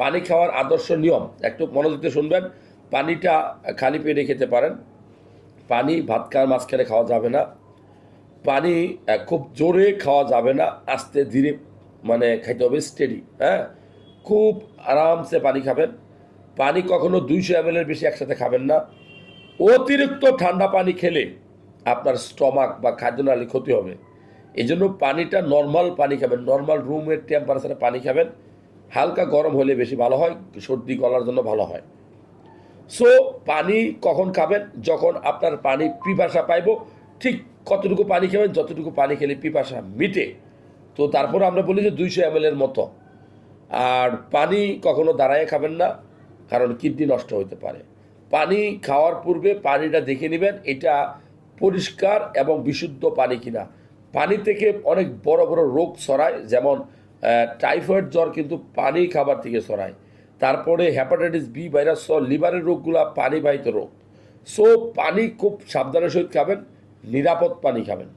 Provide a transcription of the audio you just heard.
পানি খাওয়ার আদর্শ নিয়ম একটু মনোযোগ দিয়ে শুনবেন। পানিটা খালি পেটে খেতে পারেন। পানি ভাত খাওয়ার মাঝখানে খাওয়া যাবে না। পানি খুব জোরে খাওয়া যাবে না, আস্তে ধীরে মানে খাইতে হবে, স্টেডি। হ্যাঁ, খুব আরামসে পানি খাবেন। পানি কখনো 200 ml বেশি একসাথে খাবেন না। অতিরিক্ত ঠান্ডা পানি খেলে আপনার স্টমাক বা খাদ্যনালী ক্ষতি হবে। এই জন্য পানিটা নর্মাল পানি খাবেন, নর্মাল রুমের টেম্পারেচারে পানি খাবেন। হালকা গরম হলে বেশি ভালো হয়, সর্দি গলার জন্য ভালো হয়। সো পানি কখন খাবেন? যখন আপনার পানি পিপাসা পাইব, ঠিক কতটুকু পানি খাবেন, যতটুকু পানি খেলে পিপাসা মিটে। তো তারপর আমরা বলি যে 200 ml মতো। আর পানি কখনো দাঁড়ায় খাবেন না, কারণ কিডনি নষ্ট হতে পারে। পানি খাওয়ার পূর্বে পানিটা দেখে নেবেন এটা পরিষ্কার এবং বিশুদ্ধ পানি কিনা। পানি থেকে অনেক বড় বড় রোগ ছড়ায়, যেমন টাইফয়েড জ্বর কিন্তু পানি খাবার থেকে ছড়ায়। তারপরে হ্যাপাটাইটিস বি ভাইরাস সহ লিভারের রোগগুলা পানিবাহিত রোগ। সো পানি খুব সাবধানের সহিত খাবেন, নিরাপদ পানি খাবেন।